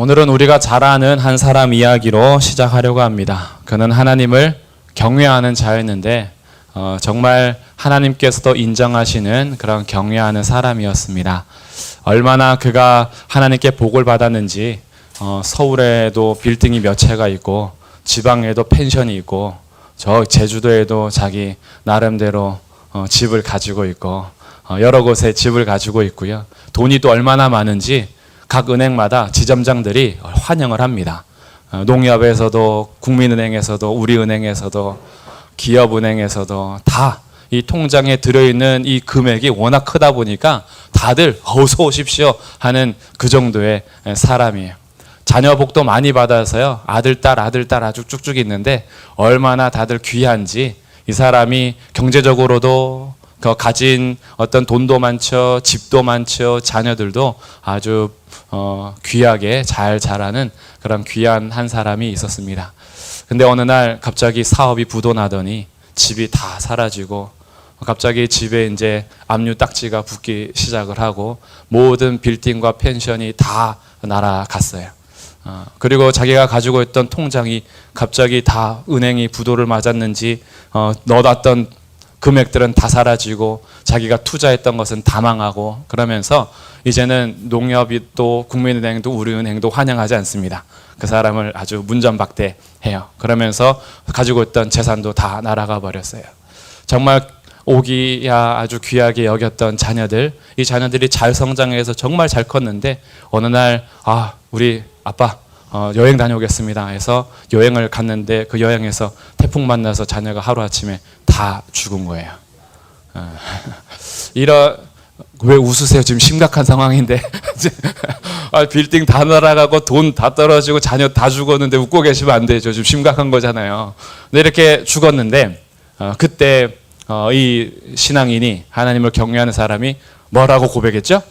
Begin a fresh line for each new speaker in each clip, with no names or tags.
오늘은 우리가 잘 아는 한 사람 이야기로 시작하려고 합니다. 그는 하나님을 경외하는 자였는데 정말 하나님께서도 인정하시는 그런 경외하는 사람이었습니다. 얼마나 그가 하나님께 복을 받았는지 서울에도 빌딩이 몇 채가 있고 지방에도 펜션이 있고 저 제주도에도 자기 나름대로 집을 가지고 있고 여러 곳에 집을 가지고 있고요. 돈이 또 얼마나 많은지 각 은행마다 지점장들이 환영을 합니다. 농협에서도 국민은행에서도 우리은행에서도 기업은행에서도 다 이 통장에 들어있는 이 금액이 워낙 크다 보니까 다들 어서 오십시오 하는 그 정도의 사람이에요. 자녀 복도 많이 받아서요. 아들, 딸 아주 쭉쭉 있는데 얼마나 다들 귀한지 이 사람이 경제적으로도 가진 어떤 돈도 많죠. 집도 많죠. 자녀들도 아주 귀하게 잘 자라는 그런 귀한 한 사람이 있었습니다. 근데 어느 날 갑자기 사업이 부도나더니 집이 다 사라지고 갑자기 집에 이제 압류 딱지가 붙기 시작을 하고 모든 빌딩과 펜션이 다 날아갔어요. 그리고 자기가 가지고 있던 통장이 갑자기 다 은행이 부도를 맞았는지 넣어놨던 금액들은 다 사라지고 자기가 투자했던 것은 다 망하고 그러면서 이제는 농협이 또 국민은행도 우리은행도 환영하지 않습니다. 그 사람을 아주 문전박대해요. 그러면서 가지고 있던 재산도 다 날아가 버렸어요. 정말 오기야 아주 귀하게 여겼던 자녀들, 이 자녀들이 잘 성장해서 정말 잘 컸는데 어느 날 우리 아빠 여행 다녀오겠습니다 해서 여행을 갔는데 그 여행에서 태풍 만나서 자녀가 하루아침에 다 죽은 거예요. 왜 웃으세요? 지금 심각한 상황인데 빌딩 다 날아가고 돈 다 떨어지고 자녀 다 죽었는데 웃고 계시면 안 되죠. 지금 심각한 거잖아요. 근데 이렇게 죽었는데 그때 이 신앙인이 하나님을 경외하는 사람이 뭐라고 고백했죠?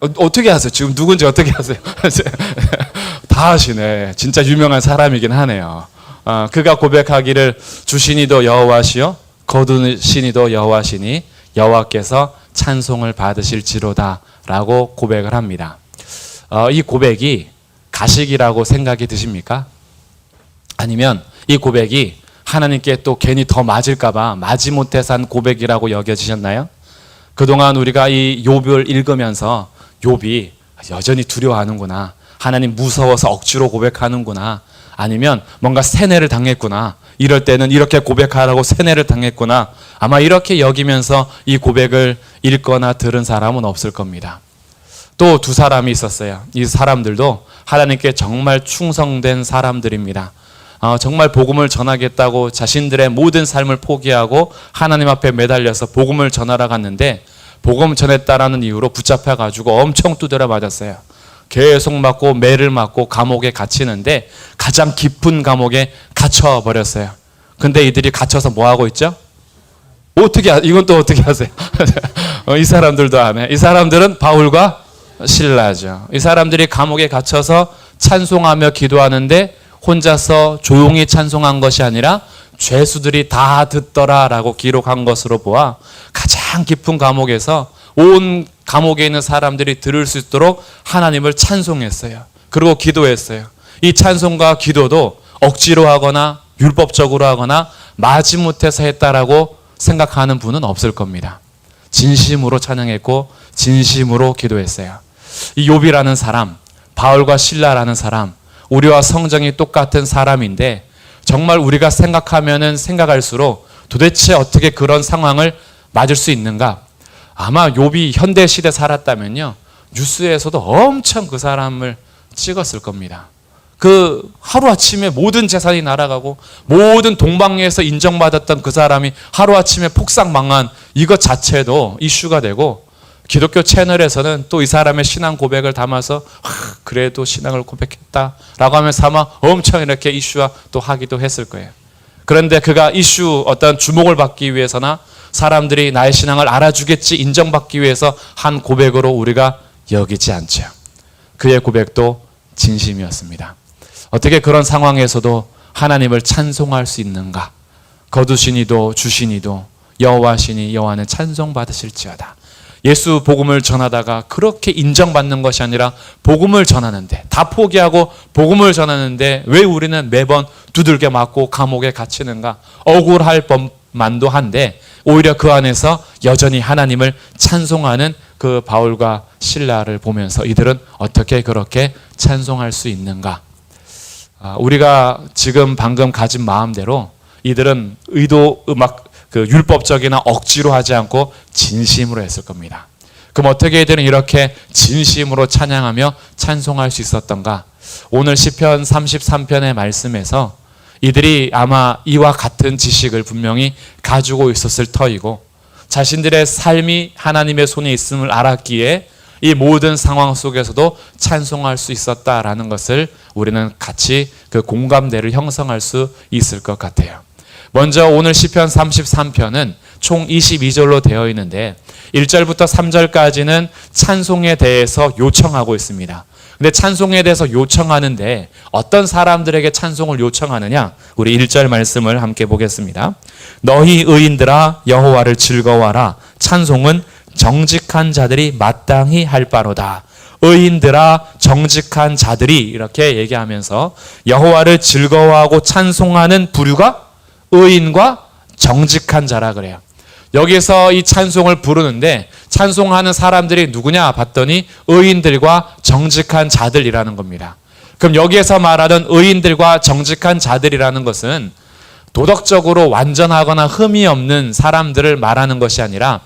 어떻게 하세요? 지금 누군지 어떻게 하세요? 다 하시네. 진짜 유명한 사람이긴 하네요. 그가 고백하기를 주시니도 여호와시요 거두시니도 여호와시니 여호와께서 찬송을 받으실지로다 라고 고백을 합니다. 이 고백이 가식이라고 생각이 드십니까? 아니면 이 고백이 하나님께 또 괜히 더 맞을까봐 마지못해서 한 고백이라고 여겨지셨나요? 그동안 우리가 이 욥을 읽으면서 욥이 여전히 두려워하는구나, 하나님 무서워서 억지로 고백하는구나, 아니면 뭔가 세뇌를 당했구나, 이럴 때는 이렇게 고백하라고 세뇌를 당했구나, 아마 이렇게 여기면서 이 고백을 읽거나 들은 사람은 없을 겁니다. 또 두 사람이 있었어요. 이 사람들도 하나님께 정말 충성된 사람들입니다. 정말 복음을 전하겠다고 자신들의 모든 삶을 포기하고 하나님 앞에 매달려서 복음을 전하러 갔는데 복음 전했다라는 이유로 붙잡혀가지고 엄청 두드려 맞았어요. 계속 맞고 매를 맞고 감옥에 갇히는데 가장 깊은 감옥에 갇혀버렸어요. 근데 이들이 갇혀서 뭐 하고 있죠? 이건 또 어떻게 하세요? 이 사람들도 안 해. 이 사람들은 바울과 실라죠. 이 사람들이 감옥에 갇혀서 찬송하며 기도하는데 혼자서 조용히 찬송한 것이 아니라 죄수들이 다 듣더라라고 기록한 것으로 보아 가장 깊은 감옥에서 온 감옥에 있는 사람들이 들을 수 있도록 하나님을 찬송했어요. 그리고 기도했어요. 이 찬송과 기도도 억지로 하거나 율법적으로 하거나 마지못해서 했다라고 생각하는 분은 없을 겁니다. 진심으로 찬양했고 진심으로 기도했어요. 이 욥이라는 사람, 바울과 실라라는 사람, 우리와 성정이 똑같은 사람인데 정말 우리가 생각하면은 생각할수록 도대체 어떻게 그런 상황을 맞을 수 있는가? 아마 욥이 현대 시대 살았다면요, 뉴스에서도 엄청 그 사람을 찍었을 겁니다. 그 하루아침에 모든 재산이 날아가고 모든 동방예에서 인정받았던 그 사람이 하루아침에 폭삭 망한 이것 자체도 이슈가 되고, 기독교 채널에서는 또 이 사람의 신앙 고백을 담아서 그래도 신앙을 고백했다라고 하면서 아마 엄청 이렇게 이슈화 또 하기도 했을 거예요. 그런데 그가 어떤 주목을 받기 위해서나 사람들이 나의 신앙을 알아주겠지 인정받기 위해서 한 고백으로 우리가 여기지 않죠. 그의 고백도 진심이었습니다. 어떻게 그런 상황에서도 하나님을 찬송할 수 있는가? 거두시니도 주시니도 여호와시니 여호와는 찬송 받으실지어다. 예수 복음을 전하다가 그렇게 인정받는 것이 아니라 복음을 전하는데, 다 포기하고 복음을 전하는데 왜 우리는 매번 두들겨 맞고 감옥에 갇히는가? 억울할 법만도 한데 오히려 그 안에서 여전히 하나님을 찬송하는 그 바울과 실라를 보면서 이들은 어떻게 그렇게 찬송할 수 있는가? 우리가 지금 방금 가진 마음대로 이들은 율법적이나 억지로 하지 않고 진심으로 했을 겁니다. 그럼 어떻게 이들은 이렇게 진심으로 찬양하며 찬송할 수 있었던가? 오늘 시편 33편의 말씀에서 이들이 아마 이와 같은 지식을 분명히 가지고 있었을 터이고, 자신들의 삶이 하나님의 손에 있음을 알았기에 이 모든 상황 속에서도 찬송할 수 있었다라는 것을 우리는 같이 그 공감대를 형성할 수 있을 것 같아요. 먼저 오늘 시편 33편은 총 22절로 되어 있는데 1절부터 3절까지는 찬송에 대해서 요청하고 있습니다. 근데 찬송에 대해서 요청하는데 어떤 사람들에게 찬송을 요청하느냐? 우리 1절 말씀을 함께 보겠습니다. 너희 의인들아 여호와를 즐거워하라. 찬송은 정직한 자들이 마땅히 할 바로다. 의인들아 정직한 자들이, 이렇게 얘기하면서 여호와를 즐거워하고 찬송하는 부류가 의인과 정직한 자라 그래요. 여기서 이 찬송을 부르는데 찬송하는 사람들이 누구냐 봤더니 의인들과 정직한 자들이라는 겁니다. 그럼 여기에서 말하는 의인들과 정직한 자들이라는 것은 도덕적으로 완전하거나 흠이 없는 사람들을 말하는 것이 아니라,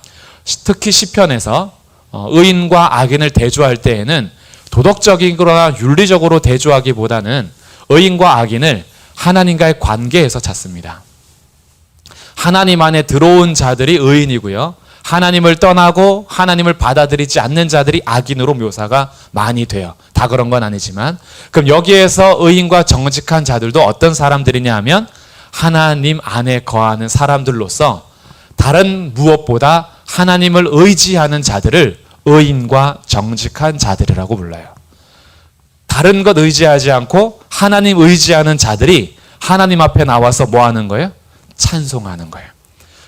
특히 시편에서 의인과 악인을 대조할 때에는 도덕적이거나 윤리적으로 대조하기보다는 의인과 악인을 하나님과의 관계에서 찾습니다. 하나님 안에 들어온 자들이 의인이고요, 하나님을 떠나고 하나님을 받아들이지 않는 자들이 악인으로 묘사가 많이 돼요. 다 그런 건 아니지만, 그럼 여기에서 의인과 정직한 자들도 어떤 사람들이냐 하면 하나님 안에 거하는 사람들로서 다른 무엇보다 하나님을 의지하는 자들을 의인과 정직한 자들이라고 불러요. 다른 것 의지하지 않고 하나님 의지하는 자들이 하나님 앞에 나와서 뭐 하는 거예요? 찬송하는 거예요.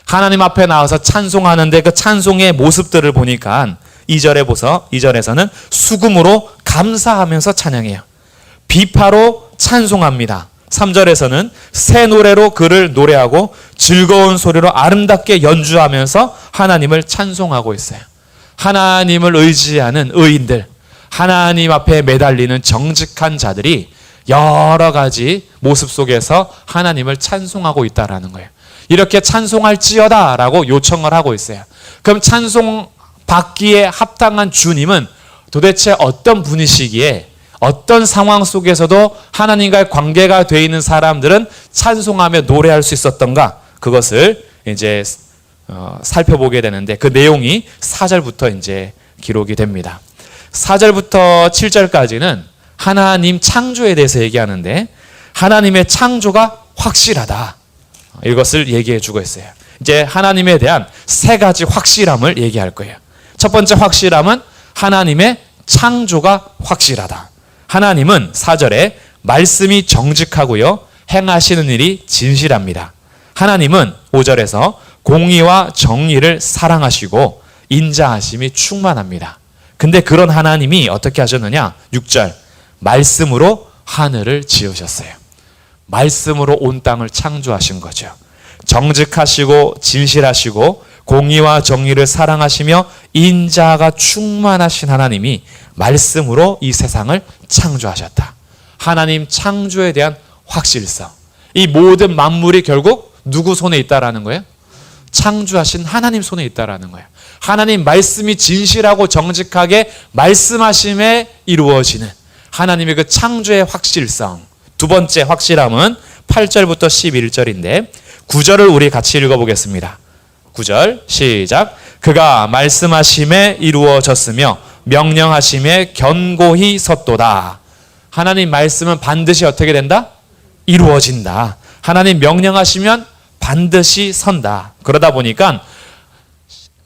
하나님 앞에 나와서 찬송하는데 그 찬송의 모습들을 보니까 2절에서는 수금으로 감사하면서 찬양해요. 비파로 찬송합니다. 3절에서는 새 노래로 그를 노래하고 즐거운 소리로 아름답게 연주하면서 하나님을 찬송하고 있어요. 하나님을 의지하는 의인들, 하나님 앞에 매달리는 정직한 자들이 여러 가지 모습 속에서 하나님을 찬송하고 있다라는 거예요. 이렇게 찬송할지어다 라고 요청을 하고 있어요. 그럼 찬송 받기에 합당한 주님은 도대체 어떤 분이시기에 어떤 상황 속에서도 하나님과의 관계가 되어 있는 사람들은 찬송하며 노래할 수 있었던가? 그것을 이제 살펴보게 되는데 그 내용이 4절부터 이제 기록이 됩니다. 4절부터 7절까지는 하나님 창조에 대해서 얘기하는데 하나님의 창조가 확실하다. 이것을 얘기해 주고 있어요. 이제 하나님에 대한 세 가지 확실함을 얘기할 거예요. 첫 번째 확실함은 하나님의 창조가 확실하다. 하나님은 4절에 말씀이 정직하고요, 행하시는 일이 진실합니다. 하나님은 5절에서 공의와 정의를 사랑하시고 인자하심이 충만합니다. 근데 그런 하나님이 어떻게 하셨느냐? 6절, 말씀으로 하늘을 지으셨어요. 말씀으로 온 땅을 창조하신 거죠. 정직하시고 진실하시고 공의와 정의를 사랑하시며 인자가 충만하신 하나님이 말씀으로 이 세상을 창조하셨다. 하나님 창조에 대한 확실성. 이 모든 만물이 결국 누구 손에 있다라는 거예요? 창조하신 하나님 손에 있다라는 거예요. 하나님 말씀이 진실하고 정직하게 말씀하심에 이루어지는 하나님의 그 창조의 확실성. 두 번째 확실함은 8절부터 11절인데 9절을 우리 같이 읽어보겠습니다. 9절 시작. 그가 말씀하심에 이루어졌으며 명령하심에 견고히 섰도다. 하나님 말씀은 반드시 어떻게 된다? 이루어진다. 하나님 명령하시면 반드시 선다. 그러다 보니까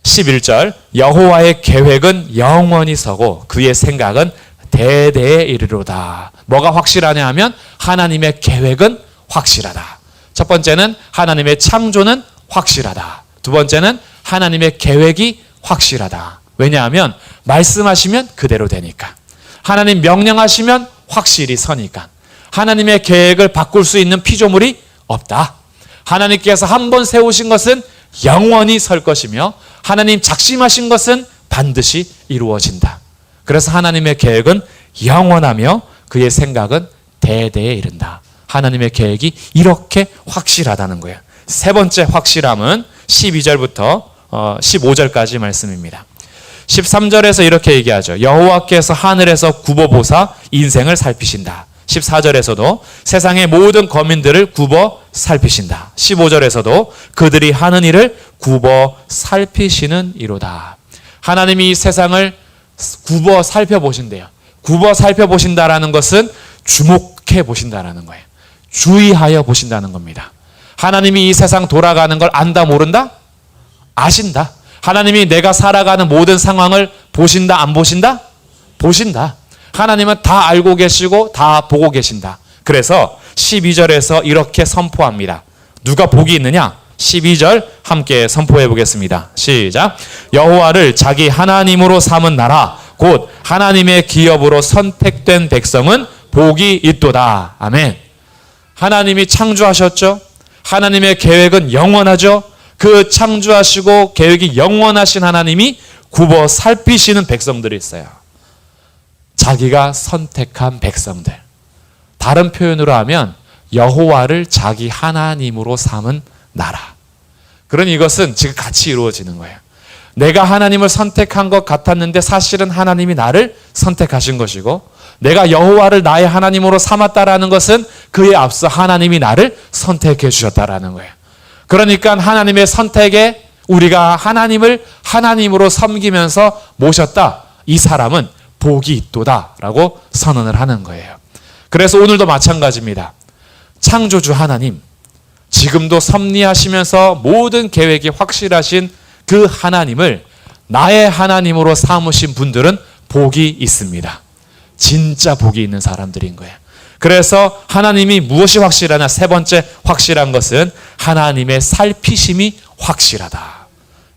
11절 여호와의 계획은 영원히 서고 그의 생각은 대대에 이르로다. 뭐가 확실하냐 하면 하나님의 계획은 확실하다. 첫 번째는 하나님의 창조는 확실하다. 두 번째는 하나님의 계획이 확실하다. 왜냐하면 말씀하시면 그대로 되니까. 하나님 명령하시면 확실히 서니까. 하나님의 계획을 바꿀 수 있는 피조물이 없다. 하나님께서 한 번 세우신 것은 영원히 설 것이며 하나님 작심하신 것은 반드시 이루어진다. 그래서 하나님의 계획은 영원하며 그의 생각은 대대에 이른다. 하나님의 계획이 이렇게 확실하다는 거예요. 세 번째 확실함은 12절부터 15절까지 말씀입니다. 13절에서 이렇게 얘기하죠. 여호와께서 하늘에서 굽어 보사 인생을 살피신다. 14절에서도 세상의 모든 거민들을 굽어 살피신다. 15절에서도 그들이 하는 일을 굽어 살피시는 이로다. 하나님이 이 세상을 굽어 살펴보신대요. 굽어 살펴보신다라는 것은 주목해 보신다라는 거예요. 주의하여 보신다는 겁니다. 하나님이 이 세상 돌아가는 걸 안다 모른다? 아신다. 하나님이 내가 살아가는 모든 상황을 보신다 안 보신다? 보신다. 하나님은 다 알고 계시고 다 보고 계신다. 그래서 12절에서 이렇게 선포합니다. 누가 복이 있느냐? 12절 함께 선포해 보겠습니다. 시작. 여호와를 자기 하나님으로 삼은 나라 곧 하나님의 기업으로 선택된 백성은 복이 있도다. 아멘. 하나님이 창조하셨죠. 하나님의 계획은 영원하죠. 그 창조하시고 계획이 영원하신 하나님이 굽어 살피시는 백성들이 있어요. 자기가 선택한 백성들. 다른 표현으로 하면 여호와를 자기 하나님으로 삼은 나라. 그러니 이것은 지금 같이 이루어지는 거예요. 내가 하나님을 선택한 것 같았는데 사실은 하나님이 나를 선택하신 것이고 내가 여호와를 나의 하나님으로 삼았다라는 것은 그에 앞서 하나님이 나를 선택해 주셨다라는 거예요. 그러니까 하나님의 선택에 우리가 하나님을 하나님으로 섬기면서 모셨다. 이 사람은 복이 있도다라고 선언을 하는 거예요. 그래서 오늘도 마찬가지입니다. 창조주 하나님, 지금도 섭리하시면서 모든 계획이 확실하신 그 하나님을 나의 하나님으로 삼으신 분들은 복이 있습니다. 진짜 복이 있는 사람들인 거예요. 그래서 하나님이 무엇이 확실하냐? 세 번째 확실한 것은 하나님의 살피심이 확실하다.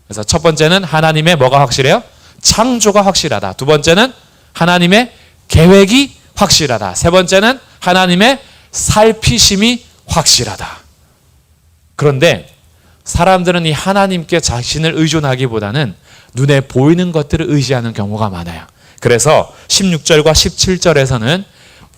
그래서 첫 번째는 하나님의 뭐가 확실해요? 창조가 확실하다. 두 번째는 하나님의 계획이 확실하다. 세 번째는 하나님의 살피심이 확실하다. 그런데 사람들은 이 하나님께 자신을 의존하기보다는 눈에 보이는 것들을 의지하는 경우가 많아요. 그래서 16절과 17절에서는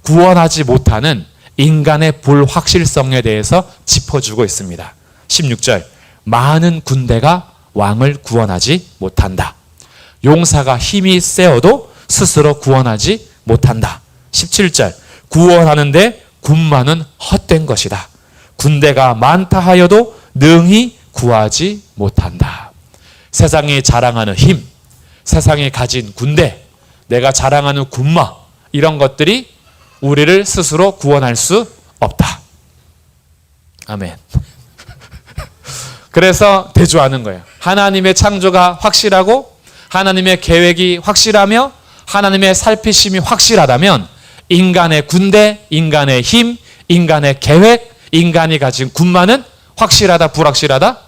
구원하지 못하는 인간의 불확실성에 대해서 짚어주고 있습니다. 16절, 많은 군대가 왕을 구원하지 못한다. 용사가 힘이 세어도 스스로 구원하지 못한다. 17절, 구원하는데 군마는 헛된 것이다. 군대가 많다 하여도 능히 구하지 못한다. 세상이 자랑하는 힘, 세상이 가진 군대, 내가 자랑하는 군마, 이런 것들이 우리를 스스로 구원할 수 없다. 아멘. 그래서 대조하는 거예요. 하나님의 창조가 확실하고 하나님의 계획이 확실하며 하나님의 살피심이 확실하다면 인간의 군대, 인간의 힘, 인간의 계획, 인간이 가진 군마는 확실하다, 불확실하다?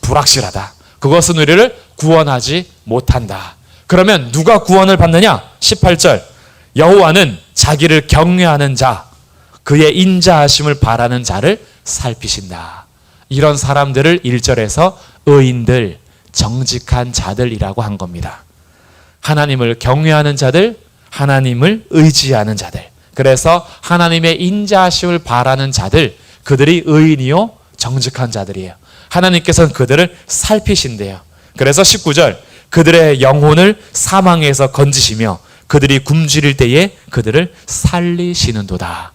불확실하다. 그것은 우리를 구원하지 못한다. 그러면 누가 구원을 받느냐? 18절, 여호와는 자기를 경외하는 자, 그의 인자하심을 바라는 자를 살피신다. 이런 사람들을 1절에서 의인들, 정직한 자들이라고 한 겁니다. 하나님을 경외하는 자들, 하나님을 의지하는 자들. 그래서 하나님의 인자하심을 바라는 자들, 그들이 의인이요 정직한 자들이에요. 하나님께서는 그들을 살피신대요. 그래서 19절, 그들의 영혼을 사망에서 건지시며 그들이 굶주릴 때에 그들을 살리시는도다.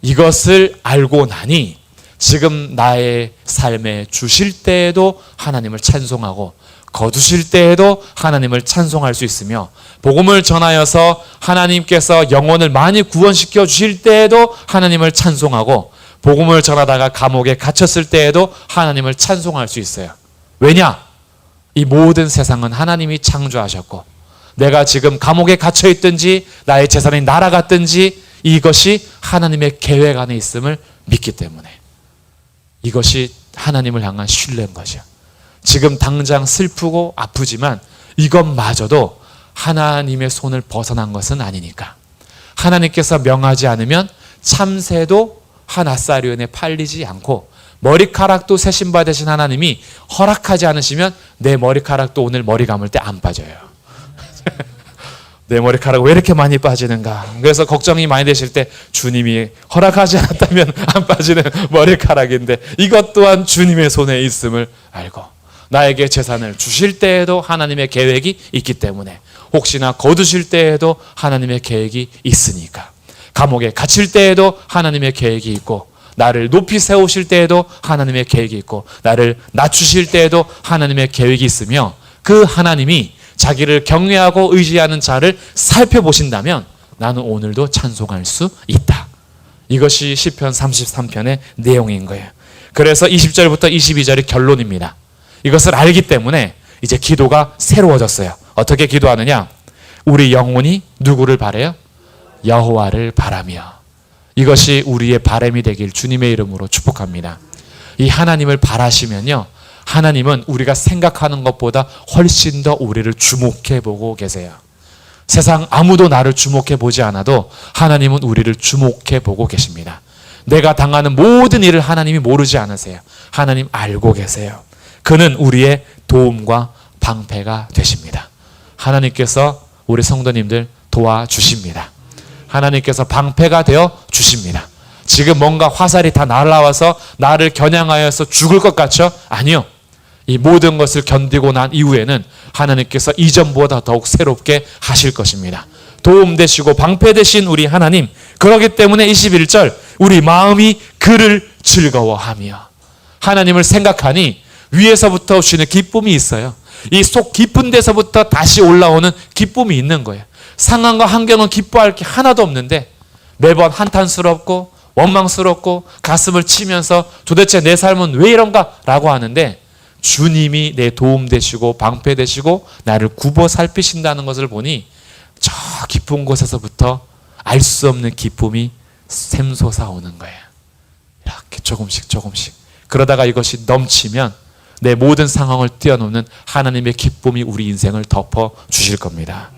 이것을 알고 나니 지금 나의 삶에 주실 때에도 하나님을 찬송하고 거두실 때에도 하나님을 찬송할 수 있으며 복음을 전하여서 하나님께서 영혼을 많이 구원시켜 주실 때에도 하나님을 찬송하고 복음을 전하다가 감옥에 갇혔을 때에도 하나님을 찬송할 수 있어요. 왜냐? 이 모든 세상은 하나님이 창조하셨고 내가 지금 감옥에 갇혀 있든지 나의 재산이 날아갔든지 이것이 하나님의 계획 안에 있음을 믿기 때문에 이것이 하나님을 향한 신뢰인 거죠. 지금 당장 슬프고 아프지만 이것마저도 하나님의 손을 벗어난 것은 아니니까. 하나님께서 명하지 않으면 참새도 한 아사리온에 팔리지 않고, 머리카락도 새 신바 되신 하나님이 허락하지 않으시면 내 머리카락도 오늘 머리 감을 때 안 빠져요. 내 머리카락 왜 이렇게 많이 빠지는가. 그래서 걱정이 많이 되실 때 주님이 허락하지 않았다면 안 빠지는 머리카락인데, 이것 또한 주님의 손에 있음을 알고, 나에게 재산을 주실 때에도 하나님의 계획이 있기 때문에, 혹시나 거두실 때에도 하나님의 계획이 있으니까, 감옥에 갇힐 때에도 하나님의 계획이 있고, 나를 높이 세우실 때에도 하나님의 계획이 있고, 나를 낮추실 때에도 하나님의 계획이 있으며, 그 하나님이 자기를 경외하고 의지하는 자를 살펴보신다면 나는 오늘도 찬송할 수 있다. 이것이 시편 33편의 내용인 거예요. 그래서 20절부터 22절이 결론입니다. 이것을 알기 때문에 이제 기도가 새로워졌어요. 어떻게 기도하느냐? 우리 영혼이 누구를 바라요? 여호와를 바라며. 이것이 우리의 바람이 되길 주님의 이름으로 축복합니다. 이 하나님을 바라시면요, 하나님은 우리가 생각하는 것보다 훨씬 더 우리를 주목해 보고 계세요. 세상 아무도 나를 주목해 보지 않아도 하나님은 우리를 주목해 보고 계십니다. 내가 당하는 모든 일을 하나님이 모르지 않으세요. 하나님 알고 계세요. 그는 우리의 도움과 방패가 되십니다. 하나님께서 우리 성도님들 도와주십니다. 하나님께서 방패가 되어 주십니다. 지금 뭔가 화살이 다 날아와서 나를 겨냥하여서 죽을 것 같죠? 아니요. 이 모든 것을 견디고 난 이후에는 하나님께서 이전보다 더욱 새롭게 하실 것입니다. 도움 되시고 방패 되신 우리 하나님, 그렇기 때문에 21절, 우리 마음이 그를 즐거워하며. 하나님을 생각하니 위에서부터 오시는 기쁨이 있어요. 이 속 깊은 데서부터 다시 올라오는 기쁨이 있는 거예요. 상황과 환경은 기뻐할 게 하나도 없는데 매번 한탄스럽고 원망스럽고 가슴을 치면서 도대체 내 삶은 왜 이런가 라고 하는데, 주님이 내 도움 되시고 방패 되시고 나를 굽어 살피신다는 것을 보니 저 깊은 곳에서부터 알 수 없는 기쁨이 샘솟아 오는 거예요. 이렇게 조금씩 조금씩. 그러다가 이것이 넘치면 내 모든 상황을 뛰어넘는 하나님의 기쁨이 우리 인생을 덮어 주실 겁니다.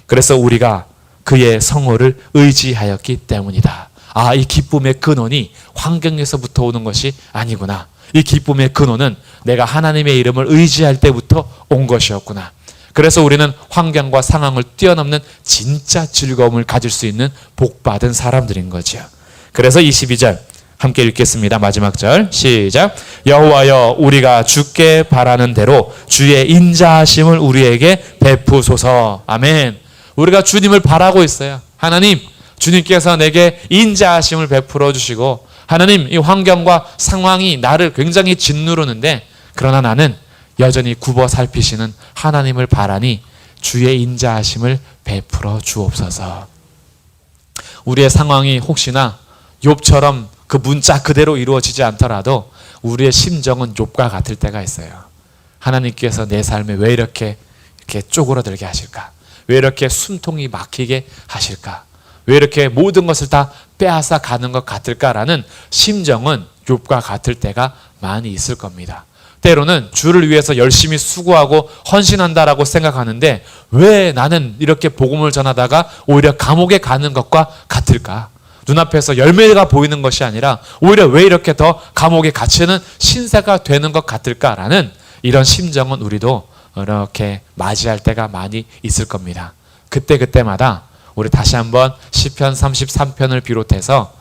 그래서 우리가 그의 성호를 의지하였기 때문이다. 아, 이 기쁨의 근원이 환경에서부터 오는 것이 아니구나. 이 기쁨의 근원은 내가 하나님의 이름을 의지할 때부터 온 것이었구나. 그래서 우리는 환경과 상황을 뛰어넘는 진짜 즐거움을 가질 수 있는 복받은 사람들인 거죠. 그래서 22절 함께 읽겠습니다. 마지막 절 시작. 여호와여, 우리가 주께 바라는 대로 주의 인자하심을 우리에게 베푸소서. 아멘. 우리가 주님을 바라고 있어요. 하나님, 주님께서 내게 인자하심을 베풀어 주시고, 하나님, 이 환경과 상황이 나를 굉장히 짓누르는데 그러나 나는 여전히 굽어 살피시는 하나님을 바라니 주의 인자하심을 베풀어 주옵소서. 우리의 상황이 혹시나 욥처럼 그 문자 그대로 이루어지지 않더라도 우리의 심정은 욥과 같을 때가 있어요. 하나님께서 내 삶에 왜 이렇게 쪼그러들게 하실까? 왜 이렇게 숨통이 막히게 하실까? 왜 이렇게 모든 것을 다 빼앗아 가는 것 같을까라는 심정은 욥과 같을 때가 많이 있을 겁니다. 때로는 주를 위해서 열심히 수고하고 헌신한다라고 생각하는데 왜 나는 이렇게 복음을 전하다가 오히려 감옥에 가는 것과 같을까? 눈앞에서 열매가 보이는 것이 아니라 오히려 왜 이렇게 더 감옥에 갇히는 신세가 되는 것 같을까라는 이런 심정은 우리도 이렇게 맞이할 때가 많이 있을 겁니다. 그때마다 우리 다시 한번 시편 33편을 비롯해서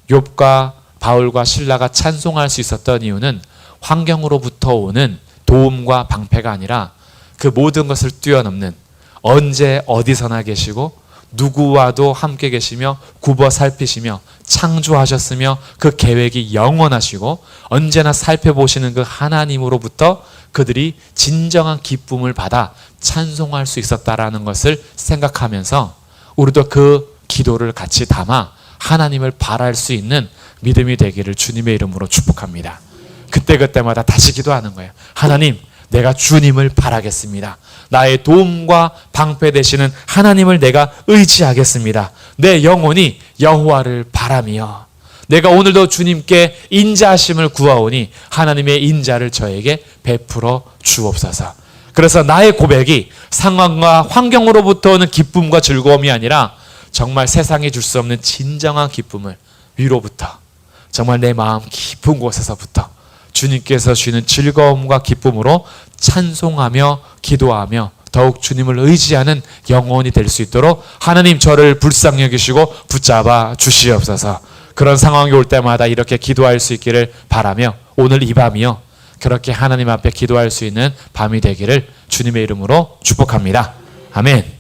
욥과 바울과 실라가 찬송할 수 있었던 이유는 환경으로부터 오는 도움과 방패가 아니라 그 모든 것을 뛰어넘는, 언제 어디서나 계시고 누구와도 함께 계시며 굽어 살피시며 창조하셨으며 그 계획이 영원하시고 언제나 살펴보시는 그 하나님으로부터 그들이 진정한 기쁨을 받아 찬송할 수 있었다라는 것을 생각하면서 우리도 그 기도를 같이 담아 하나님을 바랄 수 있는 믿음이 되기를 주님의 이름으로 축복합니다. 그때마다 다시 기도하는 거예요. 하나님, 내가 주님을 바라겠습니다. 나의 도움과 방패 되시는 하나님을 내가 의지하겠습니다. 내 영혼이 여호와를 바라며 내가 오늘도 주님께 인자하심을 구하오니 하나님의 인자를 저에게 베풀어 주옵소서. 그래서 나의 고백이 상황과 환경으로부터 오는 기쁨과 즐거움이 아니라 정말 세상이 줄 수 없는 진정한 기쁨을 위로부터 정말 내 마음 깊은 곳에서부터 주님께서 주시는 즐거움과 기쁨으로 찬송하며 기도하며 더욱 주님을 의지하는 영혼이 될 수 있도록 하나님 저를 불쌍히 여기시고 붙잡아 주시옵소서. 그런 상황이 올 때마다 이렇게 기도할 수 있기를 바라며 오늘 이 밤이요 그렇게 하나님 앞에 기도할 수 있는 밤이 되기를 주님의 이름으로 축복합니다. 아멘.